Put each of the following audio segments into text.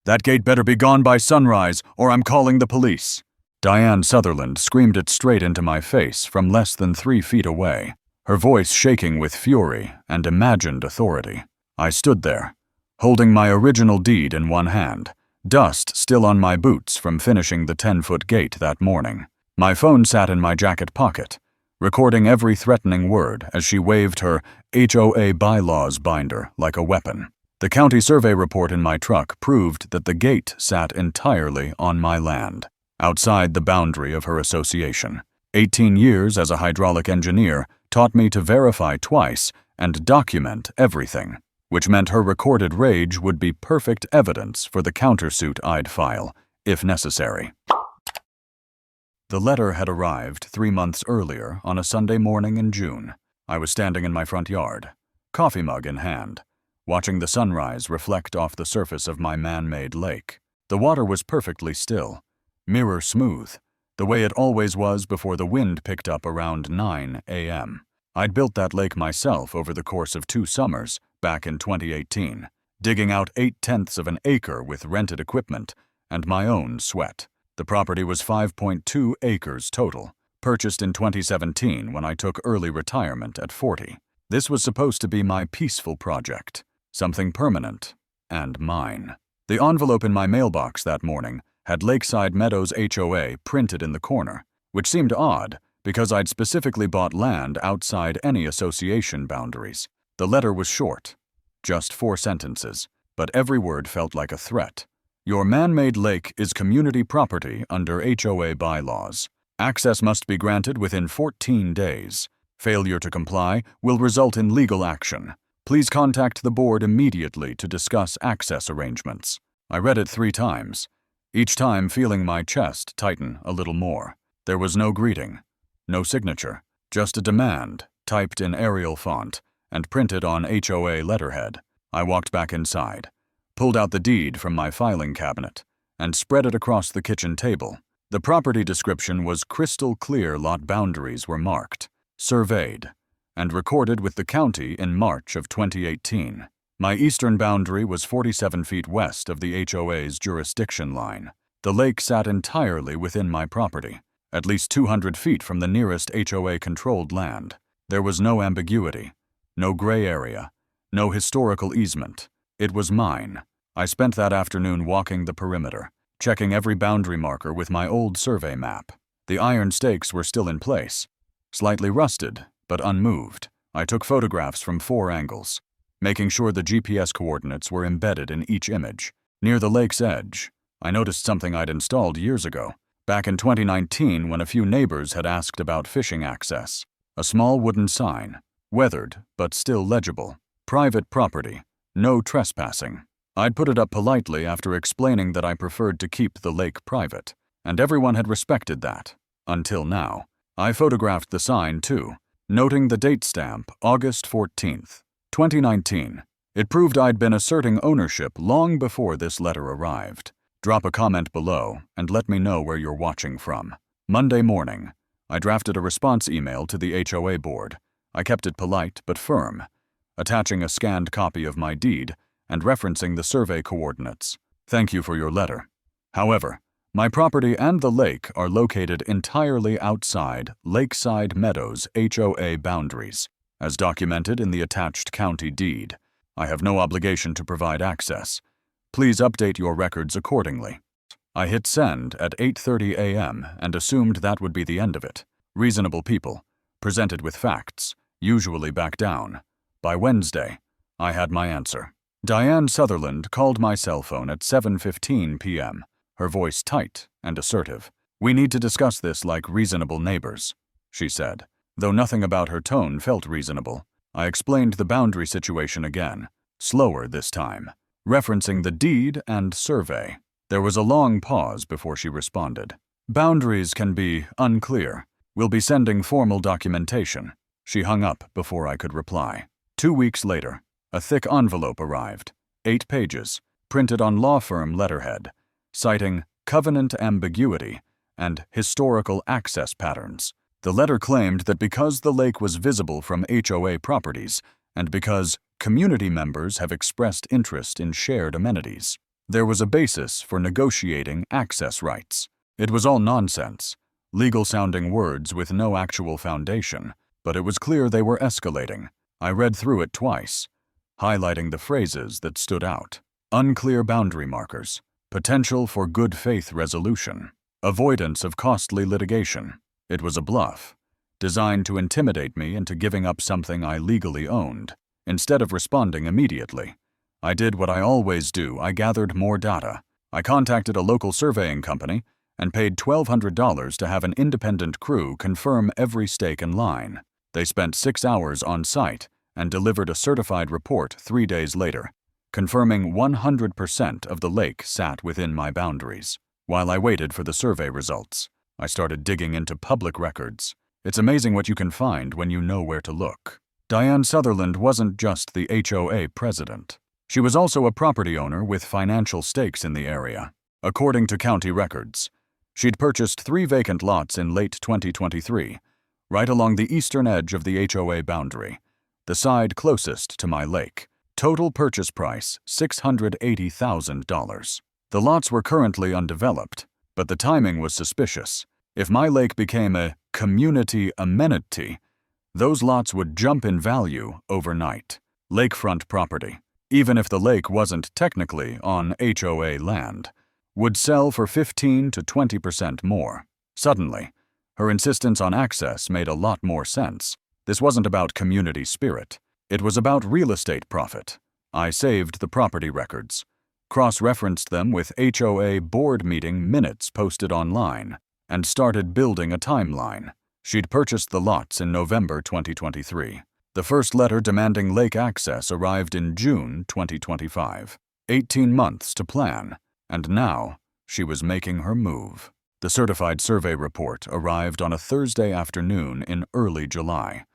"That gate better be gone by sunrise, or I'm calling the police." Diane Sutherland screamed it straight into my face from less than 3 feet away, her voice shaking with fury and imagined authority. I stood there, holding my original deed in one hand, dust still on my boots from finishing the 10-foot gate that morning. My phone sat in my jacket pocket, recording every threatening word as she waved her HOA bylaws binder like a weapon. The county survey report in my truck proved that the gate sat entirely on my land, outside the boundary of her association. 18 years as a hydraulic engineer taught me to verify twice and document everything, which meant her recorded rage would be perfect evidence for the countersuit I'd file, if necessary. The letter had arrived 3 months earlier on a Sunday morning in June. I was standing in my front yard, coffee mug in hand, watching the sunrise reflect off the surface of my man-made lake. The water was perfectly still, mirror smooth, the way it always was before the wind picked up around 9 a.m. I'd built that lake myself over the course of 2 summers back in 2018, digging out 8/10 of an acre with rented equipment and my own sweat. The property was 5.2 acres total, purchased in 2017 when I took early retirement at 40. This was supposed to be my peaceful project, something permanent and mine. The envelope in my mailbox that morning had Lakeside Meadows HOA printed in the corner, which seemed odd because I'd specifically bought land outside any association boundaries. The letter was short, just 4 sentences, but every word felt like a threat. Your man-made lake is community property under HOA bylaws. Access must be granted within 14 days. Failure to comply will result in legal action. Please contact the board immediately to discuss access arrangements. I read it 3 times, each time feeling my chest tighten a little more. There was no greeting, no signature, just a demand typed in Arial font and printed on HOA letterhead. I walked back inside, pulled out the deed from my filing cabinet, and spread it across the kitchen table. The property description was crystal clear. Lot boundaries were marked, surveyed, and recorded with the county in March of 2018. My eastern boundary was 47 feet west of the HOA's jurisdiction line. The lake sat entirely within my property, at least 200 feet from the nearest HOA-controlled land. There was no ambiguity, no gray area, no historical easement. It was mine. I spent that afternoon walking the perimeter, checking every boundary marker with my old survey map. The iron stakes were still in place, slightly rusted, but unmoved. I took photographs from 4 angles, making sure the GPS coordinates were embedded in each image. Near the lake's edge, I noticed something I'd installed years ago, back in 2019 when a few neighbors had asked about fishing access. A small wooden sign, weathered but still legible. Private property. No trespassing. I'd put it up politely after explaining that I preferred to keep the lake private, and everyone had respected that, until now. I photographed the sign too, noting the date stamp August 14th, 2019. It proved I'd been asserting ownership long before this letter arrived. Drop a comment below and let me know where you're watching from. Monday morning, I drafted a response email to the HOA board. I kept it polite but firm, attaching a scanned copy of my deed and referencing the survey coordinates. Thank you for your letter. However, my property and the lake are located entirely outside Lakeside Meadows HOA boundaries, as documented in the attached county deed. I have no obligation to provide access. Please update your records accordingly. I hit send at 8:30 a.m. and assumed that would be the end of it. Reasonable people, presented with facts, usually back down. By Wednesday, I had my answer. Diane Sutherland called my cell phone at 7:15 p.m., her voice tight and assertive. "We need to discuss this like reasonable neighbors," she said. Though nothing about her tone felt reasonable, I explained the boundary situation again, slower this time, referencing the deed and survey. There was a long pause before she responded. "Boundaries can be unclear. We'll be sending formal documentation." She hung up before I could reply. 2 weeks later, a thick envelope arrived, 8 pages, printed on law firm letterhead, citing covenant ambiguity and historical access patterns. The letter claimed that because the lake was visible from HOA properties, and because community members have expressed interest in shared amenities, there was a basis for negotiating access rights. It was all nonsense, legal-sounding words with no actual foundation, but it was clear they were escalating. I read through it twice, highlighting the phrases that stood out. Unclear boundary markers, potential for good faith resolution, avoidance of costly litigation. It was a bluff, designed to intimidate me into giving up something I legally owned. Instead of responding immediately, I did what I always do. I gathered more data. I contacted a local surveying company and paid $1,200 to have an independent crew confirm every stake and line. They spent 6 hours on site and delivered a certified report 3 days later, confirming 100% of the lake sat within my boundaries. While I waited for the survey results, I started digging into public records. It's amazing what you can find when you know where to look. Diane Sutherland wasn't just the HOA president. She was also a property owner with financial stakes in the area. According to county records, she'd purchased 3 vacant lots in late 2023, right along the eastern edge of the HOA boundary, the side closest to my lake. Total purchase price, $680,000. The lots were currently undeveloped, but the timing was suspicious. If my lake became a community amenity, those lots would jump in value overnight. Lakefront property, even if the lake wasn't technically on HOA land, would sell for 15 to 20% more. Suddenly, her insistence on access made a lot more sense. This wasn't about community spirit. It was about real estate profit. I saved the property records, cross-referenced them with HOA board meeting minutes posted online, and started building a timeline. She'd purchased the lots in November 2023. The first letter demanding lake access arrived in June 2025. 18 months to plan, and now she was making her move. The certified survey report arrived on a Thursday afternoon in early July,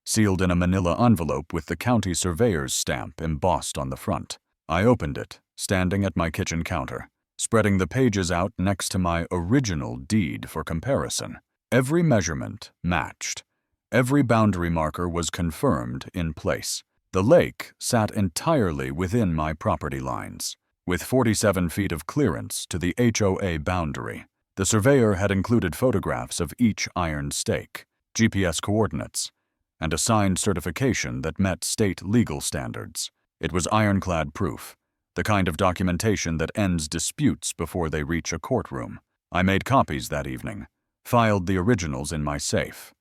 sealed in a manila envelope with the county surveyor's stamp embossed on the front. I opened it, standing at my kitchen counter, spreading the pages out next to my original deed for comparison. Every measurement matched. Every boundary marker was confirmed in place. The lake sat entirely within my property lines, with 47 feet of clearance to the HOA boundary. The surveyor had included photographs of each iron stake, GPS coordinates, and a signed certification that met state legal standards. It was ironclad proof, the kind of documentation that ends disputes before they reach a courtroom. I made copies that evening, filed the originals in my safe,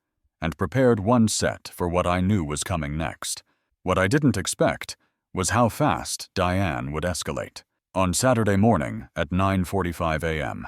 and prepared one set for what I knew was coming next. What I didn't expect was how fast Diane would escalate. On Saturday morning at 9:45 a.m.,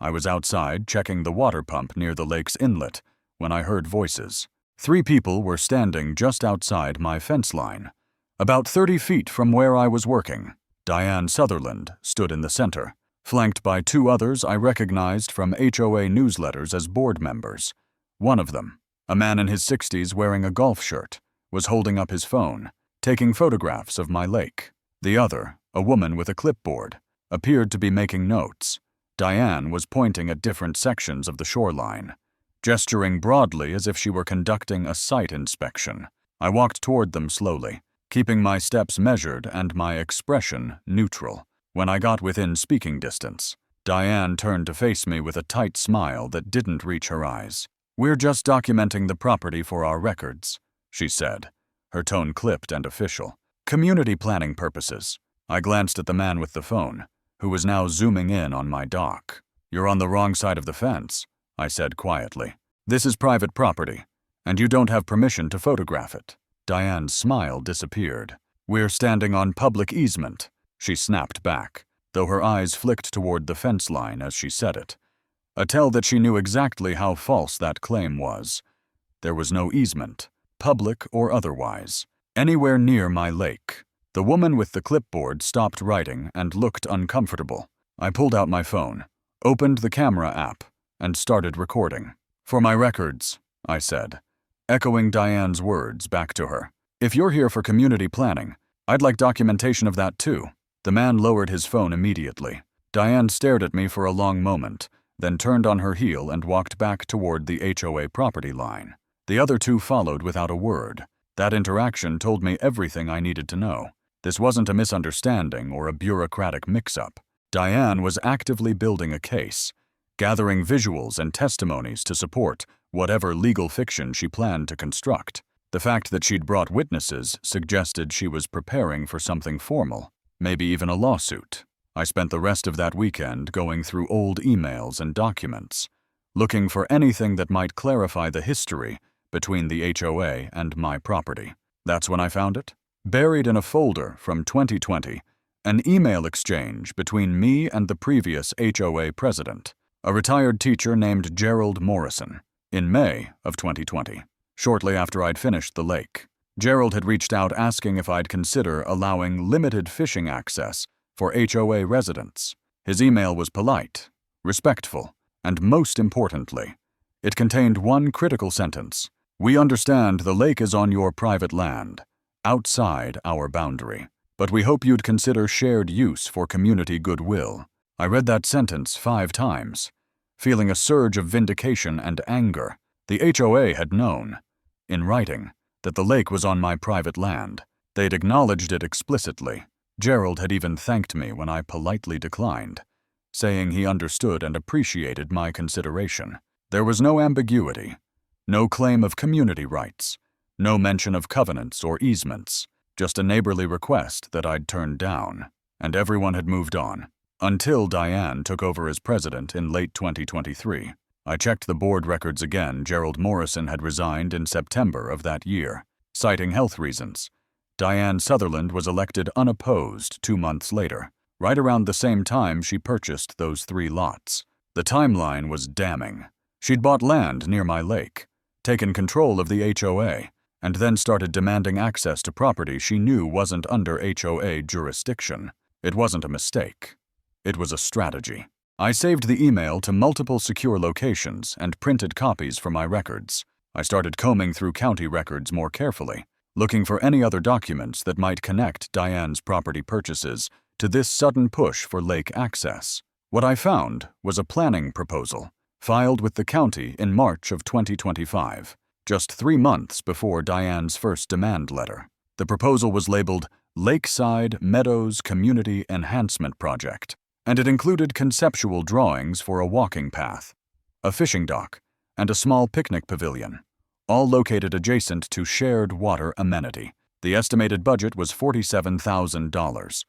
I was outside checking the water pump near the lake's inlet when I heard voices. 3 people were standing just outside my fence line, about 30 feet from where I was working. Diane Sutherland stood in the center, flanked by 2 others I recognized from HOA newsletters as board members. One of them, a man in his 60s wearing a golf shirt, was holding up his phone, taking photographs of my lake. The other, a woman with a clipboard, appeared to be making notes. Diane was pointing at different sections of the shoreline, gesturing broadly as if she were conducting a site inspection. I walked toward them slowly, keeping my steps measured and my expression neutral. When I got within speaking distance, Diane turned to face me with a tight smile that didn't reach her eyes. "We're just documenting the property for our records," she said, her tone clipped and official. "Community planning purposes." I glanced at the man with the phone, who was now zooming in on my dock. "You're on the wrong side of the fence," I said quietly. "This is private property, and you don't have permission to photograph it." Diane's smile disappeared. "We're standing on public easement," she snapped back, though her eyes flicked toward the fence line as she said it, a tell that she knew exactly how false that claim was. There was no easement, public or otherwise, anywhere near my lake. The woman with the clipboard stopped writing and looked uncomfortable. I pulled out my phone, opened the camera app, and started recording. "For my records," I said, echoing Diane's words back to her. "If you're here for community planning, I'd like documentation of that too." The man lowered his phone immediately. Diane stared at me for a long moment, then turned on her heel and walked back toward the HOA property line. The other 2 followed without a word. That interaction told me everything I needed to know. This wasn't a misunderstanding or a bureaucratic mix-up. Diane was actively building a case, gathering visuals and testimonies to support whatever legal fiction she planned to construct. The fact that she'd brought witnesses suggested she was preparing for something formal, maybe even a lawsuit. I spent the rest of that weekend going through old emails and documents, looking for anything that might clarify the history between the HOA and my property. That's when I found it. Buried in a folder from 2020, an email exchange between me and the previous HOA president, a retired teacher named Gerald Morrison, in May of 2020, shortly after I'd finished the lake. Gerald had reached out asking if I'd consider allowing limited fishing access for HOA residents. His email was polite, respectful, and most importantly, it contained one critical sentence: "We understand the lake is on your private land, outside our boundary, but we hope you'd consider shared use for community goodwill." I read that sentence 5 times, feeling a surge of vindication and anger. The HOA had known, in writing, that the lake was on my private land. They'd acknowledged it explicitly. Gerald had even thanked me when I politely declined, saying he understood and appreciated my consideration. There was no ambiguity, no claim of community rights, no mention of covenants or easements, just a neighborly request that I'd turned down, and everyone had moved on. Until Diane took over as president in late 2023. I checked the board records again. Gerald Morrison had resigned in September of that year, citing health reasons. Diane Sutherland was elected unopposed 2 months later, right around the same time she purchased those 3 lots. The timeline was damning. She'd bought land near my lake, taken control of the HOA, and then started demanding access to property she knew wasn't under HOA jurisdiction. It wasn't a mistake. It was a strategy. I saved the email to multiple secure locations and printed copies for my records. I started combing through county records more carefully, looking for any other documents that might connect Diane's property purchases to this sudden push for lake access. What I found was a planning proposal, filed with the county in March of 2025, just 3 months before Diane's first demand letter. The proposal was labeled Lakeside Meadows Community Enhancement Project, and it included conceptual drawings for a walking path, a fishing dock, and a small picnic pavilion, all located adjacent to shared water amenity. The estimated budget was $47,000.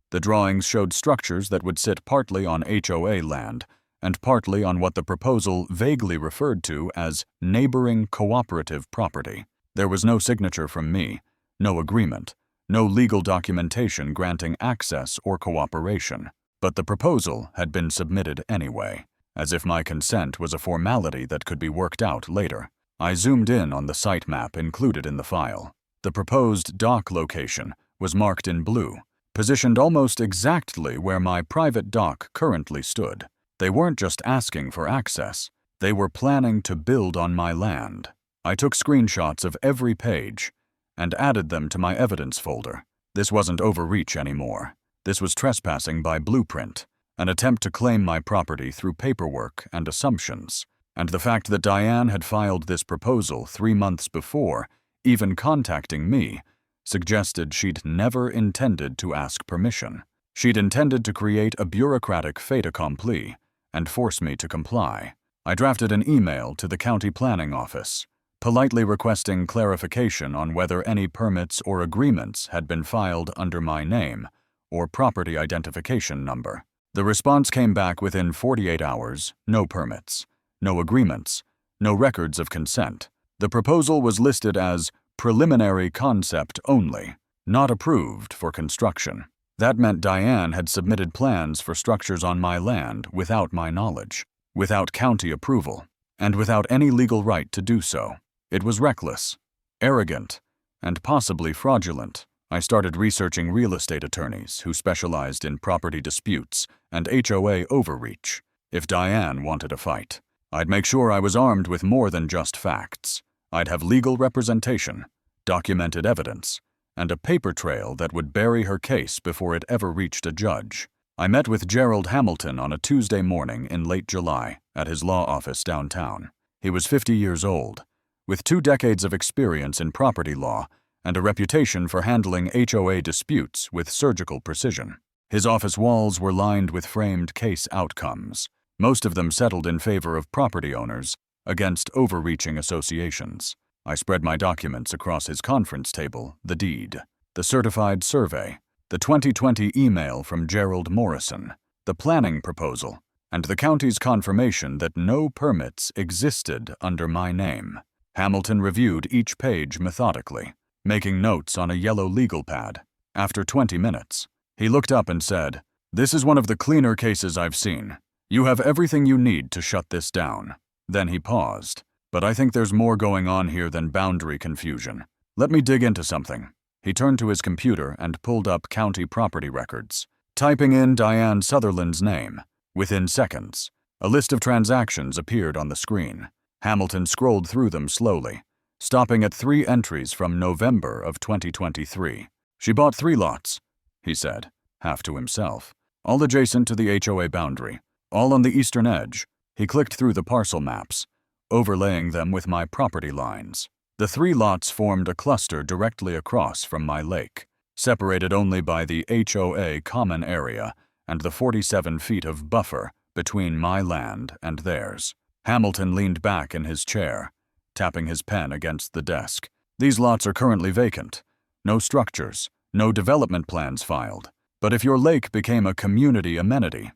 The drawings showed structures that would sit partly on HOA land and partly on what the proposal vaguely referred to as neighboring cooperative property. There was no signature from me, no agreement, no legal documentation granting access or cooperation. But the proposal had been submitted anyway, as if my consent was a formality that could be worked out later. I zoomed in on the site map included in the file. The proposed dock location was marked in blue, positioned almost exactly where my private dock currently stood. They weren't just asking for access, they were planning to build on my land. I took screenshots of every page and added them to my evidence folder. This wasn't overreach anymore. This was trespassing by blueprint, an attempt to claim my property through paperwork and assumptions. And the fact that Diane had filed this proposal 3 months before even contacting me suggested she'd never intended to ask permission. She'd intended to create a bureaucratic fait accompli and force me to comply. I drafted an email to the county planning office, politely requesting clarification on whether any permits or agreements had been filed under my name or property identification number. The response came back within 48 hours: no permits, no agreements, no records of consent. The proposal was listed as preliminary concept only, not approved for construction. That meant Diane had submitted plans for structures on my land without my knowledge, without county approval, and without any legal right to do so. It was reckless, arrogant, and possibly fraudulent. I started researching real estate attorneys who specialized in property disputes and HOA overreach. If Diane wanted a fight, I'd make sure I was armed with more than just facts. I'd have legal representation, documented evidence, and a paper trail that would bury her case before it ever reached a judge. I met with Gerald Hamilton on a Tuesday morning in late July at his law office downtown. He was 50 years old, with 2 decades of experience in property law and a reputation for handling HOA disputes with surgical precision. His office walls were lined with framed case outcomes, most of them settled in favor of property owners against overreaching associations. I spread my documents across his conference table, the deed, the certified survey, the 2020 email from Gerald Morrison, the planning proposal, and the county's confirmation that no permits existed under my name. Hamilton reviewed each page methodically, making notes on a yellow legal pad. After 20 minutes, he looked up and said, "This is one of the cleaner cases I've seen. You have everything you need to shut this down." Then he paused. "But I think there's more going on here than boundary confusion. Let me dig into something." He turned to his computer and pulled up county property records, typing in Diane Sutherland's name. Within seconds, a list of transactions appeared on the screen. Hamilton scrolled through them slowly, stopping at 3 entries from November of 2023. "She bought 3 lots," he said, half to himself, "all adjacent to the HOA boundary, all on the eastern edge." He clicked through the parcel maps, overlaying them with my property lines. The 3 lots formed a cluster directly across from my lake, separated only by the HOA common area and the 47 feet of buffer between my land and theirs. Hamilton leaned back in his chair, tapping his pen against the desk. "These lots are currently vacant. No structures, no development plans filed. But if your lake became a community amenity,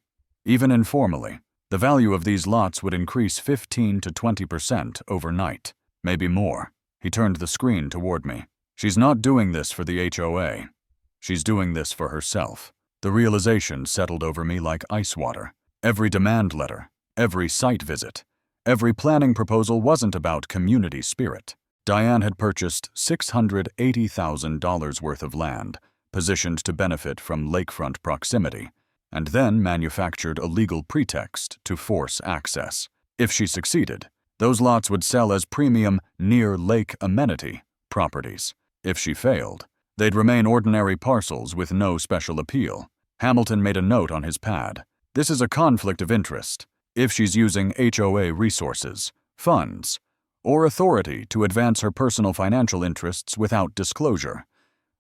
even informally, the value of these lots would increase 15 to 20% overnight, maybe more." He turned the screen toward me. "She's not doing this for the HOA. She's doing this for herself." The realization settled over me like ice water. Every demand letter, every site visit, every planning proposal wasn't about community spirit. Diane had purchased $680,000 worth of land, positioned to benefit from lakefront proximity, and then manufactured a legal pretext to force access. If she succeeded, those lots would sell as premium near-lake amenity properties. If she failed, they'd remain ordinary parcels with no special appeal. Hamilton made a note on his pad. "This is a conflict of interest. If she's using HOA resources, funds, or authority to advance her personal financial interests without disclosure,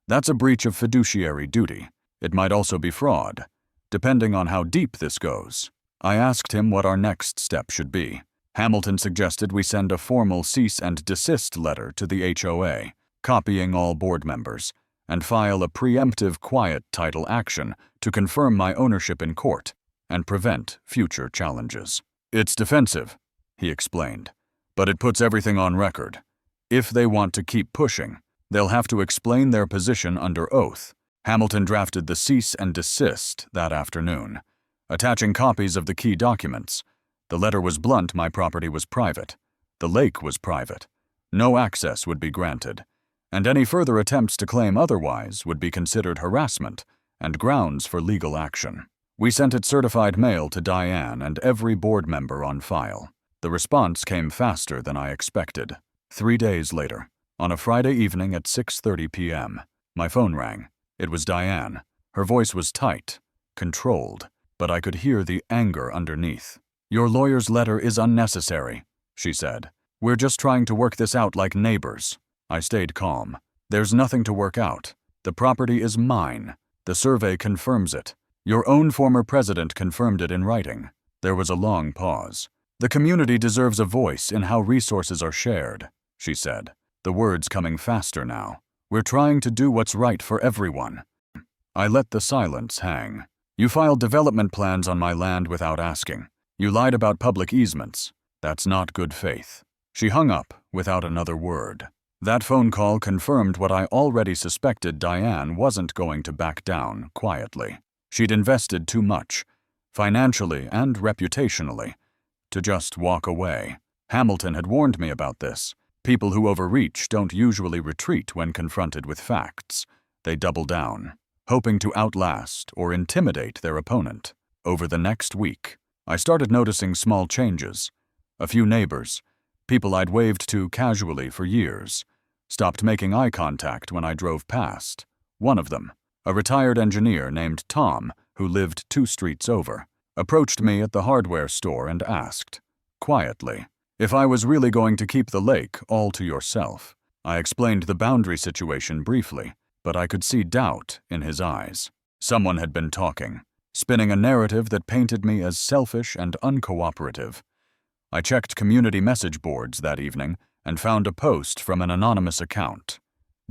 that's a breach of fiduciary duty. It might also be fraud, depending on how deep this goes." I asked him what our next step should be. Hamilton suggested we send a formal cease and desist letter to the HOA, copying all board members, and file a preemptive quiet title action to confirm my ownership in court and prevent future challenges. "It's defensive," he explained, "but it puts everything on record. If they want to keep pushing, they'll have to explain their position under oath." Hamilton drafted the cease and desist that afternoon, attaching copies of the key documents. The letter was blunt: my property was private. The lake was private. No access would be granted, and any further attempts to claim otherwise would be considered harassment and grounds for legal action. We sent it certified mail to Diane and every board member on file. The response came faster than I expected. 3 days later, on a Friday evening at 6:30 p.m., my phone rang. It was Diane. Her voice was tight, controlled, but I could hear the anger underneath. "Your lawyer's letter is unnecessary," she said. "We're just trying to work this out like neighbors." I stayed calm. "There's nothing to work out. The property is mine. The survey confirms it. Your own former president confirmed it in writing." There was a long pause. "The community deserves a voice in how resources are shared," she said, the words coming faster now. "We're trying to do what's right for everyone." I let the silence hang. "You filed development plans on my land without asking. You lied about public easements. That's not good faith." She hung up without another word. That phone call confirmed what I already suspected: Diane wasn't going to back down quietly. She'd invested too much, financially and reputationally, to just walk away. Hamilton had warned me about this. People who overreach don't usually retreat when confronted with facts. They double down, hoping to outlast or intimidate their opponent. Over the next week, I started noticing small changes. A few neighbors, people I'd waved to casually for years, stopped making eye contact when I drove past. One of them, a retired engineer named Tom, who lived 2 streets over, approached me at the hardware store and asked, quietly, if I was really going to keep the lake all to yourself. I explained the boundary situation briefly, but I could see doubt in his eyes. Someone had been talking, spinning a narrative that painted me as selfish and uncooperative. I checked community message boards that evening and found a post from an anonymous account,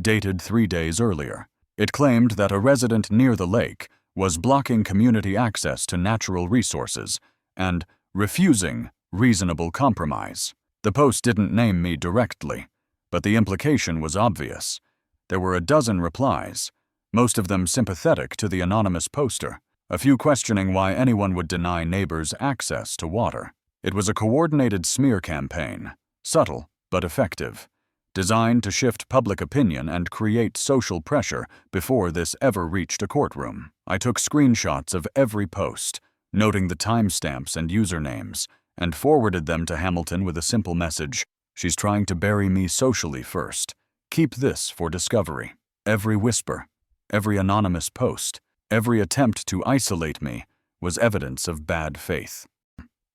dated 3 days earlier. It claimed that a resident near the lake was blocking community access to natural resources and refusing reasonable compromise. The post didn't name me directly, but the implication was obvious. There were a dozen replies, most of them sympathetic to the anonymous poster, a few questioning why anyone would deny neighbors access to water. It was a coordinated smear campaign, subtle but effective, designed to shift public opinion and create social pressure before this ever reached a courtroom. I took screenshots of every post, noting the timestamps and usernames, and forwarded them to Hamilton with a simple message: "She's trying to bury me socially first. Keep this for discovery." Every whisper, every anonymous post, every attempt to isolate me was evidence of bad faith.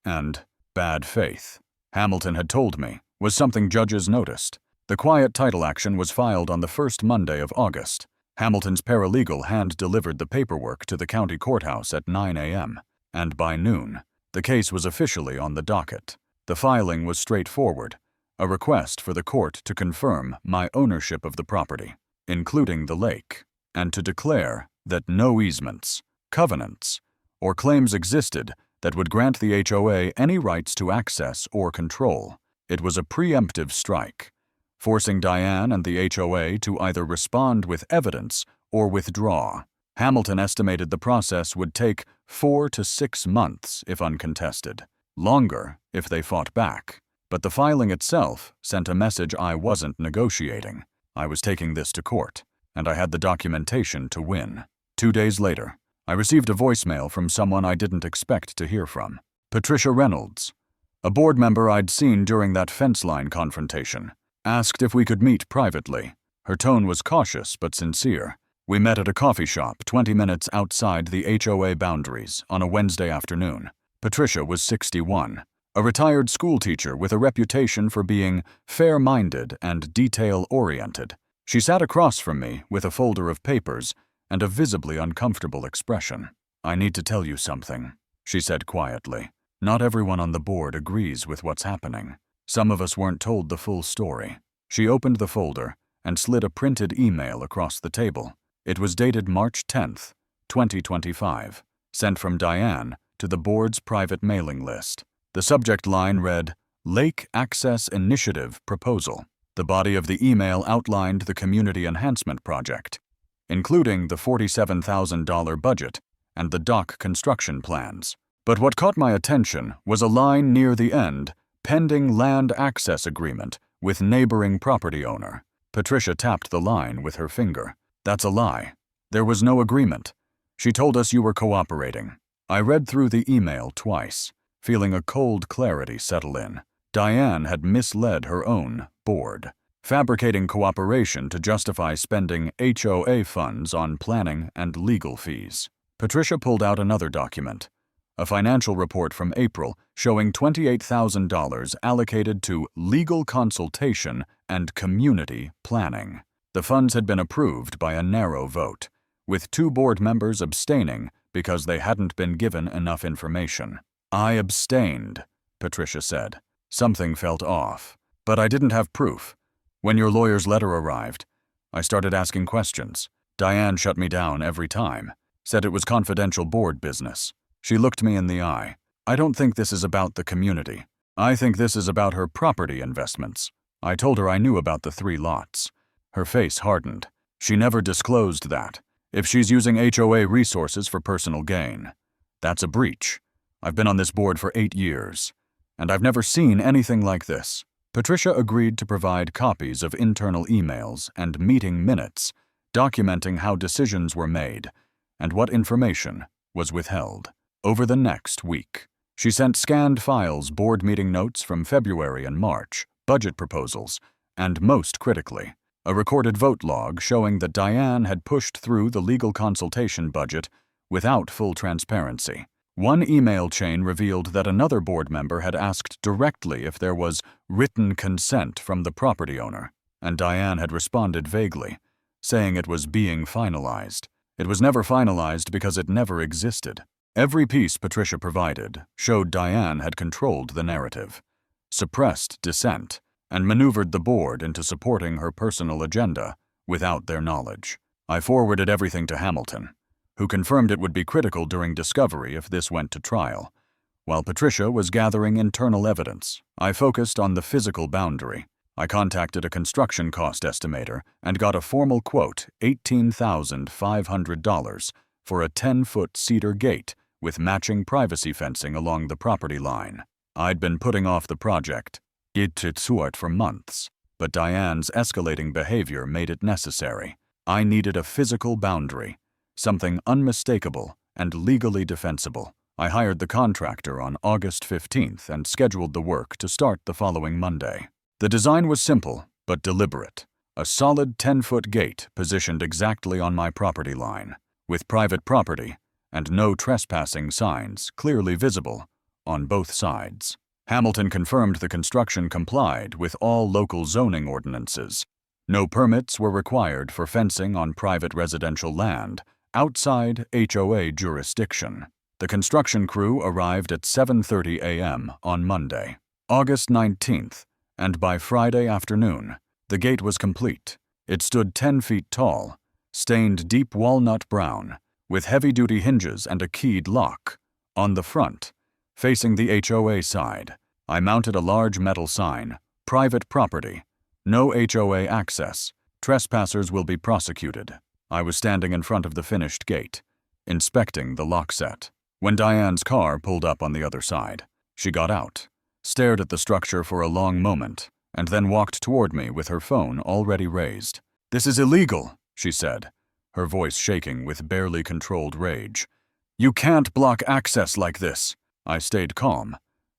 And bad faith, Hamilton had told me, was something judges noticed. The quiet title action was filed on the first Monday of August. Hamilton's paralegal hand-delivered the paperwork to the county courthouse at 9 a.m., and by noon, the case was officially on the docket. The filing was straightforward, a request for the court to confirm my ownership of the property, including the lake, and to declare that no easements, covenants, or claims existed that would grant the HOA any rights to access or control. It was a preemptive strike, forcing Diane and the HOA to either respond with evidence or withdraw. Hamilton estimated the process would take 4 to 6 months if uncontested, longer if they fought back. But the filing itself sent a message I wasn't negotiating. I was taking this to court, and I had the documentation to win. 2 days later, I received a voicemail from someone I didn't expect to hear from. Patricia Reynolds, a board member I'd seen during that fence line confrontation, asked if we could meet privately. Her tone was cautious but sincere. We met at a coffee shop 20 minutes outside the HOA boundaries on a Wednesday afternoon. Patricia was 61, a retired schoolteacher with a reputation for being fair-minded and detail-oriented. She sat across from me with a folder of papers and a visibly uncomfortable expression. "I need to tell you something," she said quietly. "Not everyone on the board agrees with what's happening. Some of us weren't told the full story." She opened the folder and slid a printed email across the table. It was dated March 10th, 2025, sent from Diane to the board's private mailing list. The subject line read, "Lake Access Initiative Proposal." The body of the email outlined the community enhancement project, including the $47,000 budget and the dock construction plans. But what caught my attention was a line near the end, "Pending land access agreement with neighboring property owner." Patricia tapped the line with her finger. "That's a lie. There was no agreement. She told us you were cooperating." I read through the email twice, feeling a cold clarity settle in. Diane had misled her own board, fabricating cooperation to justify spending HOA funds on planning and legal fees. Patricia pulled out another document, a financial report from April showing $28,000 allocated to legal consultation and community planning. The funds had been approved by a narrow vote, with 2 board members abstaining because they hadn't been given enough information. "I abstained," Patricia said. Something felt off, but I didn't have proof. When your lawyer's letter arrived, I started asking questions. Diane shut me down every time, said it was confidential board business. She looked me in the eye. "I don't think this is about the community. I think this is about her property investments." I told her I knew about the 3 lots. Her face hardened. "She never disclosed that. If she's using HOA resources for personal gain, that's a breach. I've been on this board for 8 years, and I've never seen anything like this." Patricia agreed to provide copies of internal emails and meeting minutes, documenting how decisions were made and what information was withheld. Over the next week, she sent scanned files, board meeting notes from February and March, budget proposals, and most critically, a recorded vote log showing that Diane had pushed through the legal consultation budget without full transparency. One email chain revealed that another board member had asked directly if there was written consent from the property owner, and Diane had responded vaguely, saying it was being finalized. It was never finalized because it never existed. Every piece Patricia provided showed Diane had controlled the narrative, suppressed dissent, and maneuvered the board into supporting her personal agenda without their knowledge. I forwarded everything to Hamilton, who confirmed it would be critical during discovery if this went to trial. While Patricia was gathering internal evidence, I focused on the physical boundary. I contacted a construction cost estimator and got a formal quote, $18,500, for a 10-foot cedar gate with matching privacy fencing along the property line. I'd been putting off the project, for months, but Diane's escalating behavior made it necessary. I needed a physical boundary, something unmistakable and legally defensible. I hired the contractor on August 15th and scheduled the work to start the following Monday. The design was simple but deliberate. A solid 10-foot gate positioned exactly on my property line, with private property and no trespassing signs clearly visible on both sides. Hamilton confirmed the construction complied with all local zoning ordinances. No permits were required for fencing on private residential land outside HOA jurisdiction. The construction crew arrived at 7:30 a.m. on Monday, August 19th, and by Friday afternoon, the gate was complete. It stood 10 feet tall, stained deep walnut brown, with heavy-duty hinges and a keyed lock. On the front, facing the HOA side, I mounted a large metal sign, "Private property. No HOA access. Trespassers will be prosecuted." I was standing in front of the finished gate, inspecting the lock set, when Diane's car pulled up on the other side. She got out, stared at the structure for a long moment, and then walked toward me with her phone already raised. "This is illegal," she said, her voice shaking with barely controlled rage. "You can't block access like this." I stayed calm,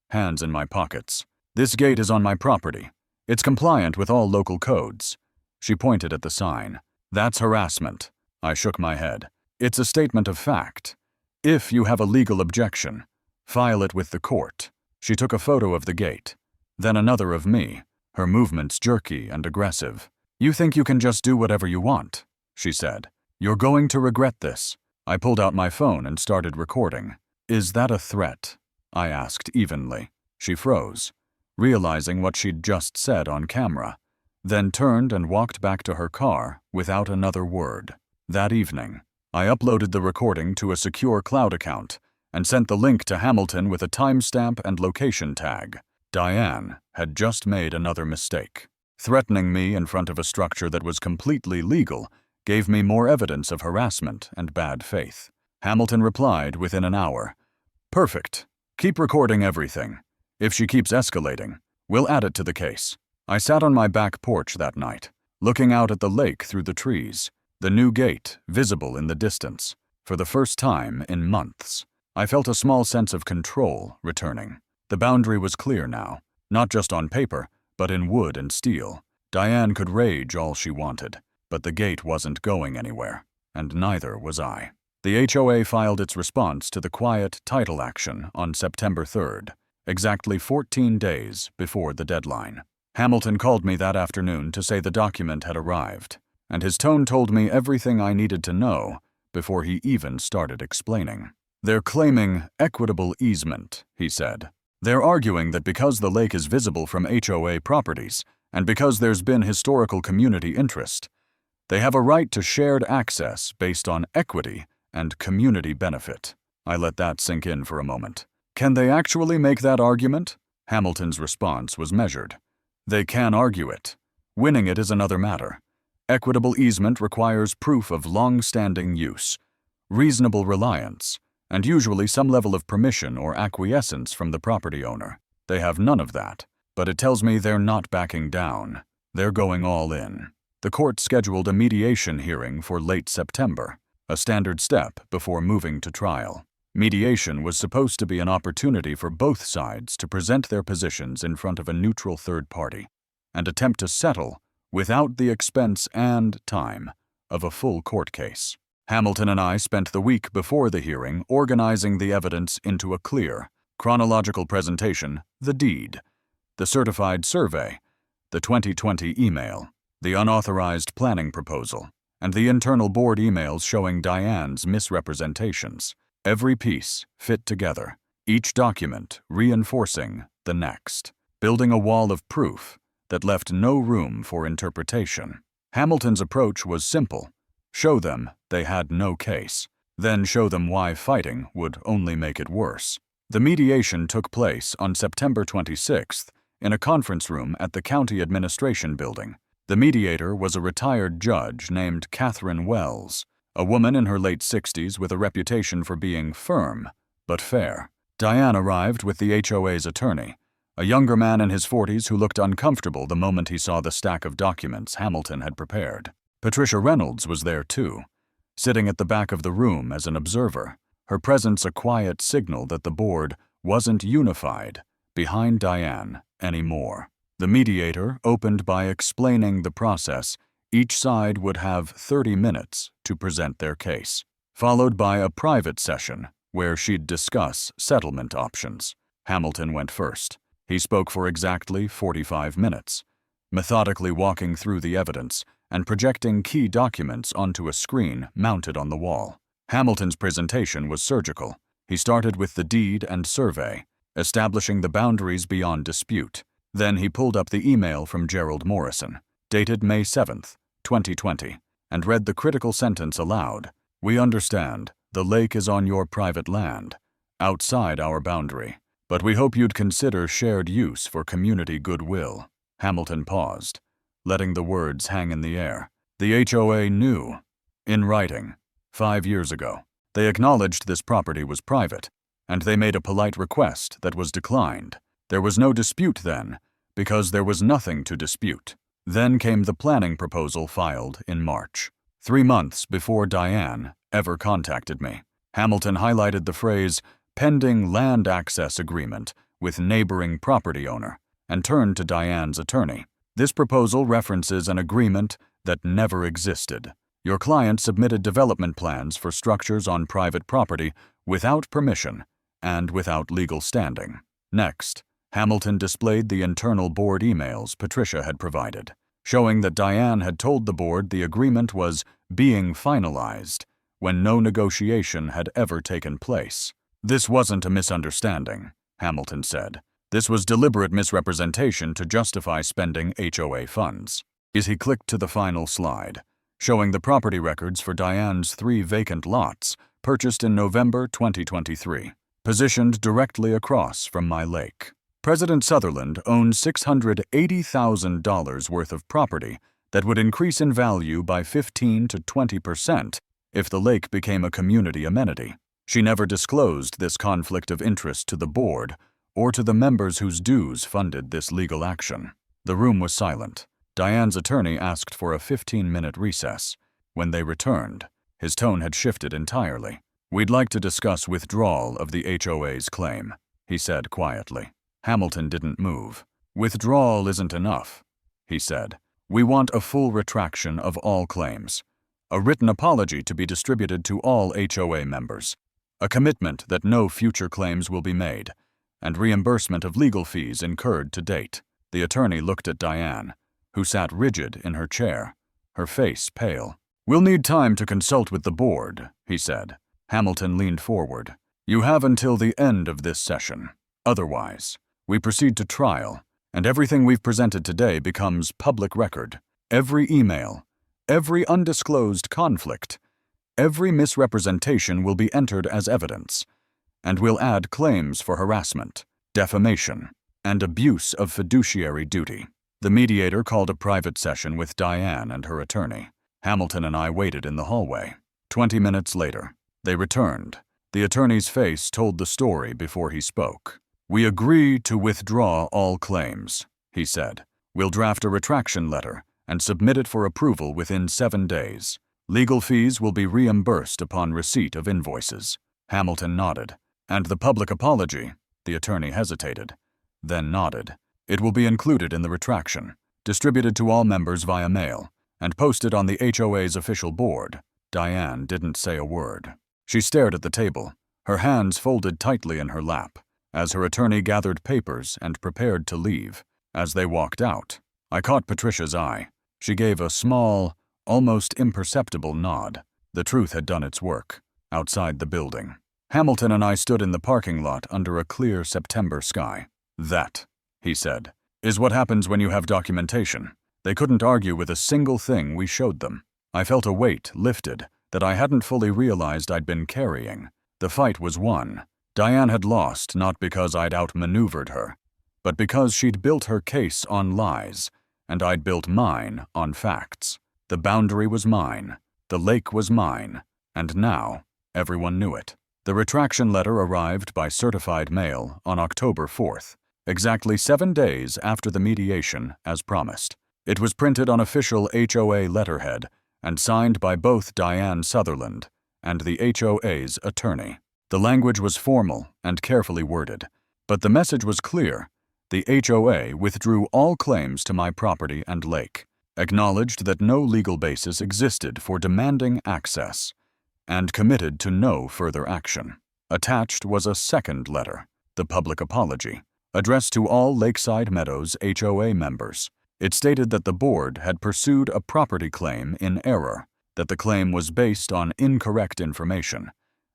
hands in my pockets. "This gate is on my property. It's compliant with all local codes." She pointed at the sign. "That's harassment." I shook my head. "It's a statement of fact. If you have a legal objection, file it with the court." She took a photo of the gate, then another of me, her movements jerky and aggressive. "You think you can just do whatever you want," she said. "You're going to regret this." I pulled out my phone and started recording. "Is that a threat?" I asked evenly. She froze, realizing what she'd just said on camera, then turned and walked back to her car without another word. That evening, I uploaded the recording to a secure cloud account and sent the link to Hamilton with a timestamp and location tag. Diane had just made another mistake. Threatening me in front of a structure that was completely legal gave me more evidence of harassment and bad faith. Hamilton replied within an hour, "Perfect. Keep recording everything. If she keeps escalating, we'll add it to the case." I sat on my back porch that night, looking out at the lake through the trees, the new gate visible in the distance. For the first time in months, I felt a small sense of control returning. The boundary was clear now, not just on paper, but in wood and steel. Diane could rage all she wanted, but the gate wasn't going anywhere, and neither was I. The HOA filed its response to the quiet title action on September 3rd, exactly 14 days before the deadline. Hamilton called me that afternoon to say the document had arrived, and his tone told me everything I needed to know before he even started explaining. "They're claiming equitable easement," he said. "They're arguing that because the lake is visible from HOA properties, and because there's been historical community interest, they have a right to shared access based on equity and community benefit." I let that sink in for a moment. "Can they actually make that argument?" Hamilton's response was measured. "They can argue it. Winning it is another matter. Equitable easement requires proof of long-standing use, reasonable reliance, and usually some level of permission or acquiescence from the property owner. They have none of that, but it tells me they're not backing down. They're going all in." The court scheduled a mediation hearing for late September, a standard step before moving to trial. Mediation was supposed to be an opportunity for both sides to present their positions in front of a neutral third party and attempt to settle without the expense and time of a full court case. Hamilton and I spent the week before the hearing organizing the evidence into a clear, chronological presentation: the deed, the certified survey, the 2020 email, the unauthorized planning proposal, and the internal board emails showing Diane's misrepresentations. Every piece fit together, each document reinforcing the next, building a wall of proof that left no room for interpretation. Hamilton's approach was simple. Show them they had no case, then show them why fighting would only make it worse. The mediation took place on September 26th in a conference room at the County Administration Building. The mediator was a retired judge named Catherine Wells, a woman in her late 60s with a reputation for being firm but fair. Diane arrived with the HOA's attorney, a younger man in his 40s who looked uncomfortable the moment he saw the stack of documents Hamilton had prepared. Patricia Reynolds was there too, sitting at the back of the room as an observer, her presence a quiet signal that the board wasn't unified behind Diane anymore. The mediator opened by explaining the process. Each side would have 30 minutes to present their case, followed by a private session where she'd discuss settlement options. Hamilton went first. He spoke for exactly 45 minutes, methodically walking through the evidence and projecting key documents onto a screen mounted on the wall. Hamilton's presentation was surgical. He started with the deed and survey, establishing the boundaries beyond dispute. Then he pulled up the email from Gerald Morrison, dated May 7, 2020, and read the critical sentence aloud. "We understand the lake is on your private land, outside our boundary, but we hope you'd consider shared use for community goodwill." Hamilton paused, letting the words hang in the air. The HOA knew, in writing, 5 years ago. They acknowledged this property was private, and they made a polite request that was declined. There was no dispute then, because there was nothing to dispute. Then came the planning proposal filed in March, 3 months before Diane ever contacted me. Hamilton highlighted the phrase, "pending land access agreement with neighboring property owner," and turned to Diane's attorney. "This proposal references an agreement that never existed. Your client submitted development plans for structures on private property without permission and without legal standing." Next, Hamilton displayed the internal board emails Patricia had provided, showing that Diane had told the board the agreement was being finalized when no negotiation had ever taken place. "This wasn't a misunderstanding," Hamilton said. "This was deliberate misrepresentation to justify spending HOA funds." He clicked to the final slide, showing the property records for Diane's 3 vacant lots purchased in November 2023, positioned directly across from my lake. President Sutherland owned $680,000 worth of property that would increase in value by 15 to 20% if the lake became a community amenity. She never disclosed this conflict of interest to the board or to the members whose dues funded this legal action. The room was silent. Diane's attorney asked for a 15-minute recess. When they returned, his tone had shifted entirely. "We'd like to discuss withdrawal of the HOA's claim," he said quietly. Hamilton didn't move. "Withdrawal isn't enough," he said. "We want a full retraction of all claims, a written apology to be distributed to all HOA members, a commitment that no future claims will be made, and reimbursement of legal fees incurred to date." The attorney looked at Diane, who sat rigid in her chair, her face pale. "We'll need time to consult with the board," he said. Hamilton leaned forward. "You have until the end of this session. Otherwise, we proceed to trial, and everything we've presented today becomes public record. Every email, every undisclosed conflict, every misrepresentation will be entered as evidence, and we'll add claims for harassment, defamation, and abuse of fiduciary duty." The mediator called a private session with Diane and her attorney. Hamilton and I waited in the hallway. 20 minutes later, they returned. The attorney's face told the story before he spoke. "We agree to withdraw all claims," he said. "We'll draft a retraction letter and submit it for approval within 7 days. Legal fees will be reimbursed upon receipt of invoices." Hamilton nodded. "And the public apology?" The attorney hesitated, then nodded. "It will be included in the retraction, distributed to all members via mail, and posted on the HOA's official board." Diane didn't say a word. She stared at the table, her hands folded tightly in her lap, as her attorney gathered papers and prepared to leave. As they walked out, I caught Patricia's eye. She gave a small, almost imperceptible nod. The truth had done its work. Outside the building, Hamilton and I stood in the parking lot under a clear September sky. "That," he said, "is what happens when you have documentation." They couldn't argue with a single thing we showed them. I felt a weight lifted that I hadn't fully realized I'd been carrying. The fight was won. Diane had lost not because I'd outmaneuvered her, but because she'd built her case on lies, and I'd built mine on facts. The boundary was mine, the lake was mine, and now everyone knew it. The retraction letter arrived by certified mail on October 4th, exactly 7 days after the mediation, as promised. It was printed on official HOA letterhead and signed by both Diane Sutherland and the HOA's attorney. The language was formal and carefully worded, but the message was clear. The HOA withdrew all claims to my property and lake, acknowledged that no legal basis existed for demanding access, and committed to no further action. Attached was a second letter, the public apology, addressed to all Lakeside Meadows HOA members. It stated that the board had pursued a property claim in error, that the claim was based on incorrect information,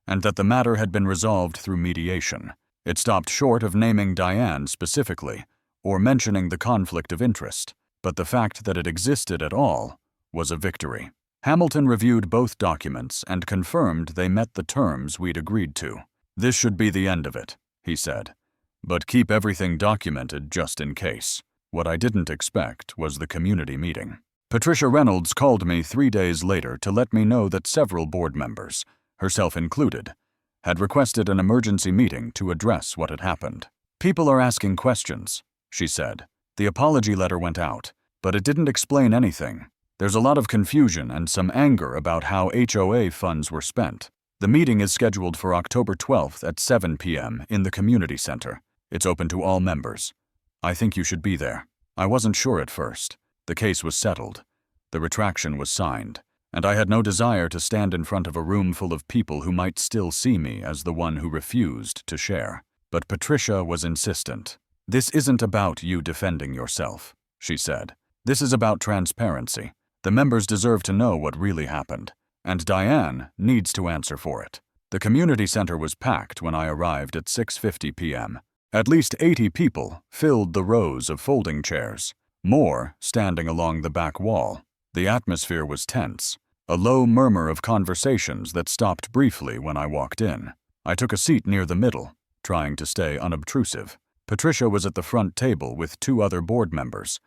and that the matter had been resolved through mediation. It stopped short of naming Diane specifically or mentioning the conflict of interest, but the fact that it existed at all was a victory. Hamilton reviewed both documents and confirmed they met the terms we'd agreed to. "This should be the end of it," he said, "but keep everything documented just in case." What I didn't expect was the community meeting. Patricia Reynolds called me 3 days later to let me know that several board members, herself included, had requested an emergency meeting to address what had happened. "People are asking questions," she said. "The apology letter went out, but it didn't explain anything. There's a lot of confusion and some anger about how HOA funds were spent. The meeting is scheduled for October 12th at 7 p.m. in the community center. It's open to all members. I think you should be there." I wasn't sure at first. The case was settled. The retraction was signed, and I had no desire to stand in front of a room full of people who might still see me as the one who refused to share. But Patricia was insistent. "This isn't about you defending yourself," she said. "This is about transparency. The members deserve to know what really happened, and Diane needs to answer for it." The community center was packed when I arrived at 6:50 p.m. At least 80 people filled the rows of folding chairs, more standing along the back wall. The atmosphere was tense, a low murmur of conversations that stopped briefly when I walked in. I took a seat near the middle, trying to stay unobtrusive. Patricia was at the front table with 2 other board members,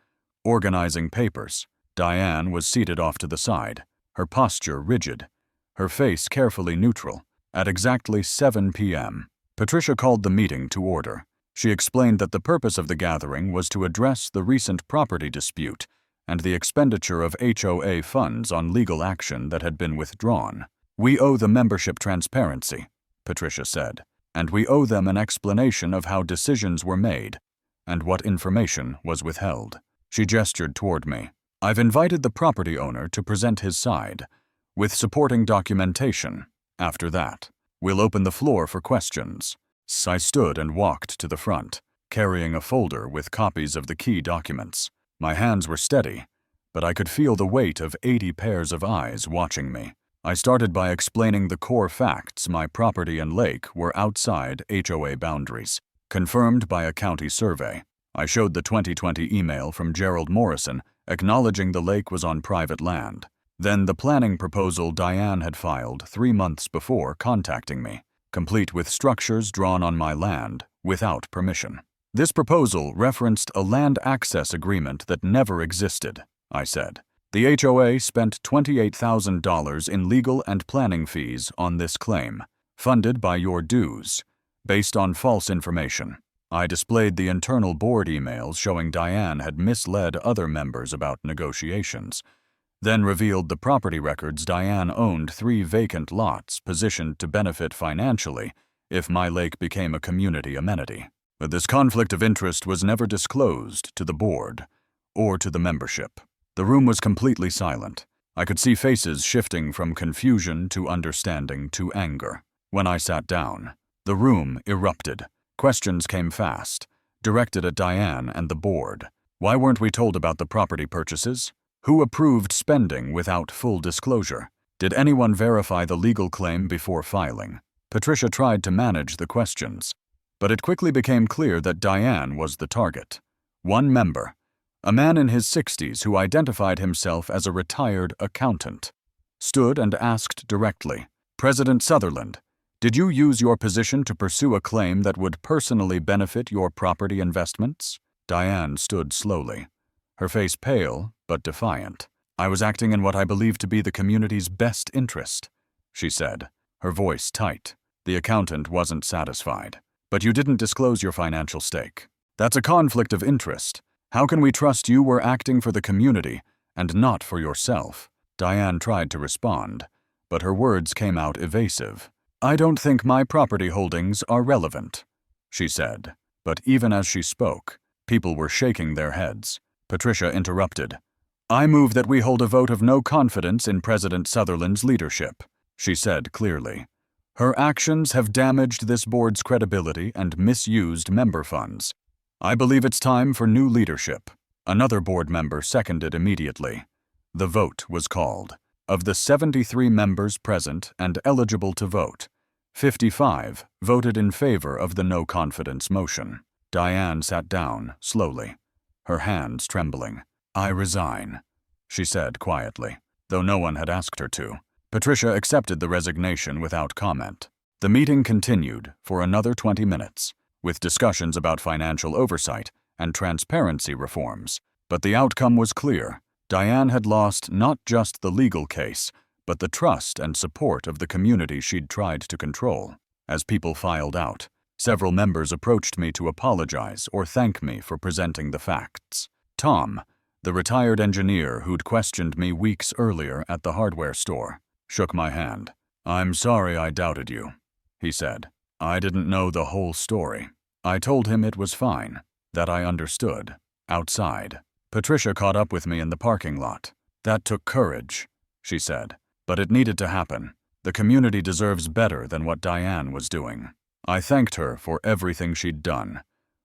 organizing papers. Diane was seated off to the side, her posture rigid, her face carefully neutral. At exactly 7 p.m., Patricia called the meeting to order. She explained that the purpose of the gathering was to address the recent property dispute and the expenditure of HOA funds on legal action that had been withdrawn. "We owe the membership transparency," Patricia said, "and we owe them an explanation of how decisions were made and what information was withheld." She gestured toward me. "I've invited the property owner to present his side, with supporting documentation. After that, we'll open the floor for questions." I stood and walked to the front, carrying a folder with copies of the key documents. My hands were steady, but I could feel the weight of 80 pairs of eyes watching me. I started by explaining the core facts: my property and lake were outside HOA boundaries, confirmed by a county survey. I showed the 2020 email from Gerald Morrison acknowledging the lake was on private land. Then the planning proposal Diane had filed 3 months before contacting me, complete with structures drawn on my land without permission. "This proposal referenced a land access agreement that never existed," I said. "The HOA spent $28,000 in legal and planning fees on this claim, funded by your dues, based on false information." I displayed the internal board emails showing Diane had misled other members about negotiations, then revealed the property records Diane owned 3 vacant lots positioned to benefit financially if my lake became a community amenity. But this conflict of interest was never disclosed to the board or to the membership. The room was completely silent. I could see faces shifting from confusion to understanding to anger. When I sat down, the room erupted. Questions came fast, directed at Diane and the board. Why weren't we told about the property purchases? Who approved spending without full disclosure? Did anyone verify the legal claim before filing? Patricia tried to manage the questions, but it quickly became clear that Diane was the target. One member, a man in his 60s who identified himself as a retired accountant, stood and asked directly, "President Sutherland, did you use your position to pursue a claim that would personally benefit your property investments?" Diane stood slowly, her face pale but defiant. "I was acting in what I believe to be the community's best interest," she said, her voice tight. The accountant wasn't satisfied. "But you didn't disclose your financial stake. That's a conflict of interest. How can we trust you were acting for the community and not for yourself?" Diane tried to respond, but her words came out evasive. "I don't think my property holdings are relevant," she said. But even as she spoke, people were shaking their heads. Patricia interrupted. "I move that we hold a vote of no confidence in President Sutherland's leadership," she said clearly. "Her actions have damaged this board's credibility and misused member funds. I believe it's time for new leadership." Another board member seconded immediately. The vote was called. Of the 73 members present and eligible to vote, 55 voted in favor of the no confidence motion. Diane sat down slowly, her hands trembling. "I resign," she said quietly, though no one had asked her to. Patricia accepted the resignation without comment. The meeting continued for another 20 minutes, with discussions about financial oversight and transparency reforms. But the outcome was clear. Diane had lost not just the legal case, but the trust and support of the community she'd tried to control. As people filed out, several members approached me to apologize or thank me for presenting the facts. Tom, the retired engineer who'd questioned me weeks earlier at the hardware store, shook my hand. "I'm sorry I doubted you," he said. "I didn't know the whole story." I told him it was fine, that I understood. Outside, Patricia caught up with me in the parking lot. "That took courage," she said, "but it needed to happen. The community deserves better than what Diane was doing." I thanked her for everything she'd done,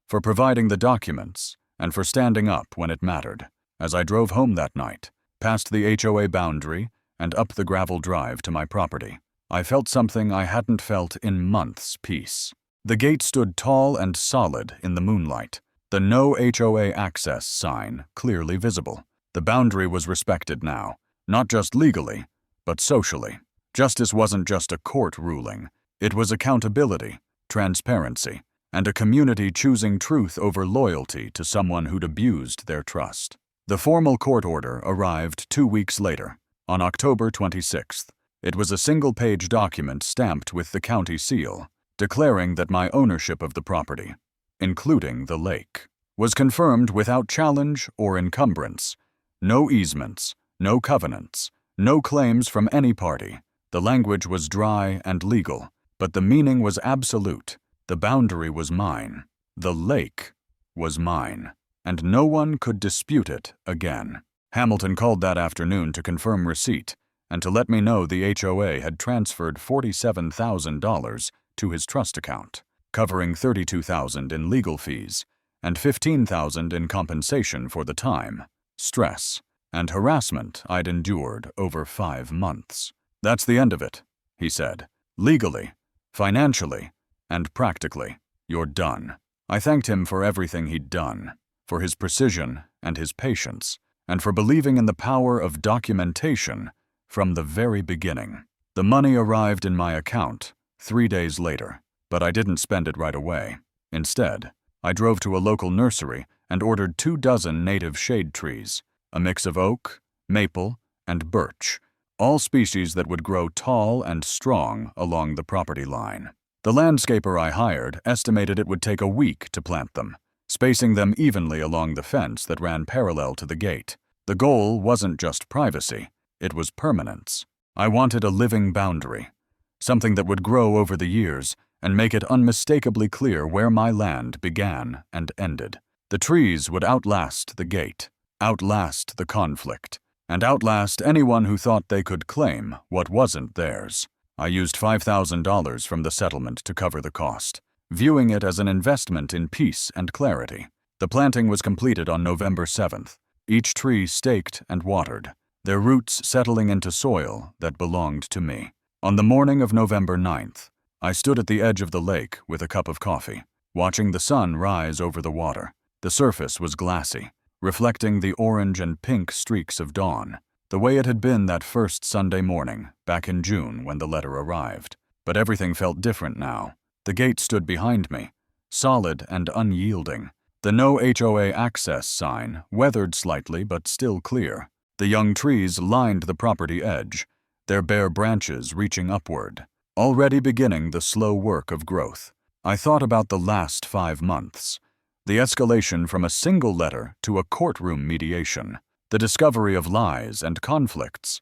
for providing the documents, and for standing up when it mattered. As I drove home that night, past the HOA boundary and up the gravel drive to my property, I felt something I hadn't felt in months. Peace. The gate stood tall and solid in the moonlight, the no HOA access sign clearly visible. The boundary was respected now, not just legally, but socially. Justice wasn't just a court ruling, it was accountability, transparency, and a community choosing truth over loyalty to someone who'd abused their trust. The formal court order arrived 2 weeks later, on October 26th. It was a single-page document stamped with the county seal, declaring that my ownership of the property, including the lake, was confirmed without challenge or encumbrance. No easements, no covenants, no claims from any party. The language was dry and legal, but the meaning was absolute. The boundary was mine. The lake was mine, and no one could dispute it again. Hamilton called that afternoon to confirm receipt and to let me know the HOA had transferred $47,000 to his trust account, covering $32,000 in legal fees and $15,000 in compensation for the time, stress, and harassment I'd endured over 5 months. "That's the end of it," he said. "Legally, financially, and practically, you're done." I thanked him for everything he'd done, for his precision and his patience, and for believing in the power of documentation from the very beginning. The money arrived in my account 3 days later, but I didn't spend it right away. Instead, I drove to a local nursery and ordered 24 native shade trees, a mix of oak, maple, and birch, all species that would grow tall and strong along the property line. The landscaper I hired estimated it would take a week to plant them, spacing them evenly along the fence that ran parallel to the gate. The goal wasn't just privacy, it was permanence. I wanted a living boundary, something that would grow over the years and make it unmistakably clear where my land began and ended. The trees would outlast the gate, outlast the conflict, and outlast anyone who thought they could claim what wasn't theirs. I used $5,000 from the settlement to cover the cost, viewing it as an investment in peace and clarity. The planting was completed on November 7th, each tree staked and watered, their roots settling into soil that belonged to me. On the morning of November 9th, I stood at the edge of the lake with a cup of coffee, watching the sun rise over the water. The surface was glassy, reflecting the orange and pink streaks of dawn, the way it had been that first Sunday morning, back in June when the letter arrived. But everything felt different now. The gate stood behind me, solid and unyielding. The no HOA access sign, weathered slightly but still clear. The young trees lined the property edge, their bare branches reaching upward, already beginning the slow work of growth. I thought about the last 5 months, the escalation from a single letter to a courtroom mediation, the discovery of lies and conflicts,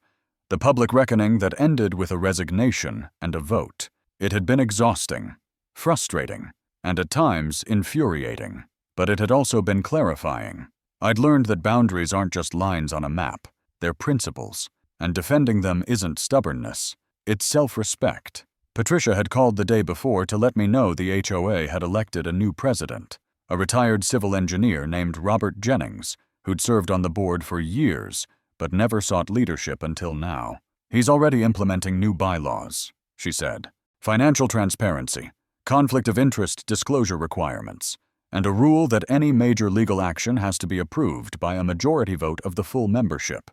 the public reckoning that ended with a resignation and a vote. It had been exhausting, frustrating, and at times infuriating, but it had also been clarifying. I'd learned that boundaries aren't just lines on a map, they're principles, and defending them isn't stubbornness, it's self-respect. Patricia had called the day before to let me know the HOA had elected a new president, a retired civil engineer named Robert Jennings, who'd served on the board for years but never sought leadership until now. He's already implementing new bylaws, she said. Financial transparency, conflict of interest disclosure requirements, and a rule that any major legal action has to be approved by a majority vote of the full membership,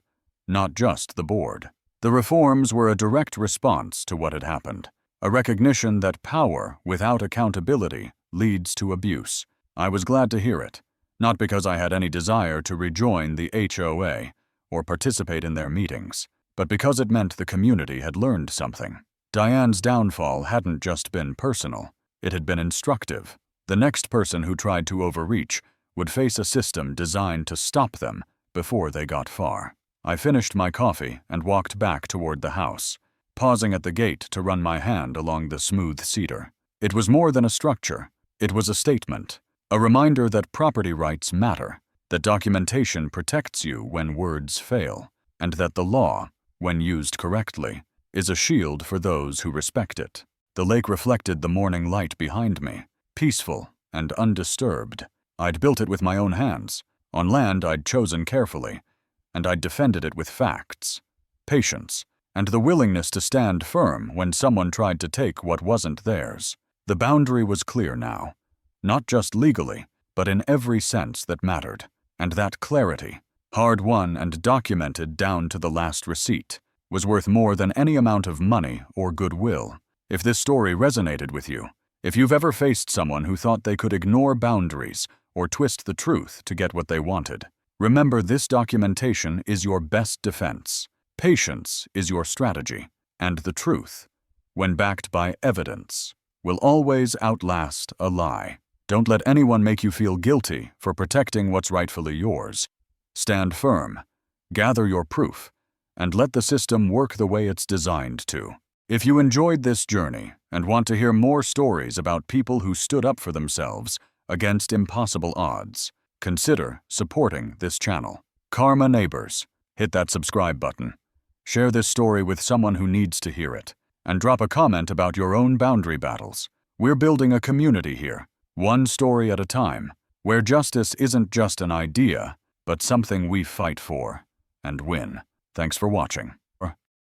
not just the board. The reforms were a direct response to what had happened, a recognition that power without accountability leads to abuse. I was glad to hear it, not because I had any desire to rejoin the HOA or participate in their meetings, but because it meant the community had learned something. Diane's downfall hadn't just been personal, it had been instructive. The next person who tried to overreach would face a system designed to stop them before they got far. I finished my coffee and walked back toward the house, pausing at the gate to run my hand along the smooth cedar. It was more than a structure, it was a statement, a reminder that property rights matter, that documentation protects you when words fail, and that the law, when used correctly, is a shield for those who respect it. The lake reflected the morning light behind me, peaceful and undisturbed. I'd built it with my own hands, on land I'd chosen carefully, and I'd defended it with facts, patience, and the willingness to stand firm when someone tried to take what wasn't theirs. The boundary was clear now, not just legally, but in every sense that mattered. And that clarity, hard-won and documented down to the last receipt, was worth more than any amount of money or goodwill. If this story resonated with you, if you've ever faced someone who thought they could ignore boundaries or twist the truth to get what they wanted, remember this documentation is your best defense. Patience is your strategy, and the truth, when backed by evidence, will always outlast a lie. Don't let anyone make you feel guilty for protecting what's rightfully yours. Stand firm, gather your proof, and let the system work the way it's designed to. If you enjoyed this journey and want to hear more stories about people who stood up for themselves against impossible odds, consider supporting this channel. Karma Neighbors, hit that subscribe button. Share this story with someone who needs to hear it, and drop a comment about your own boundary battles. We're building a community here, one story at a time, where justice isn't just an idea, but something we fight for and win. Thanks for watching.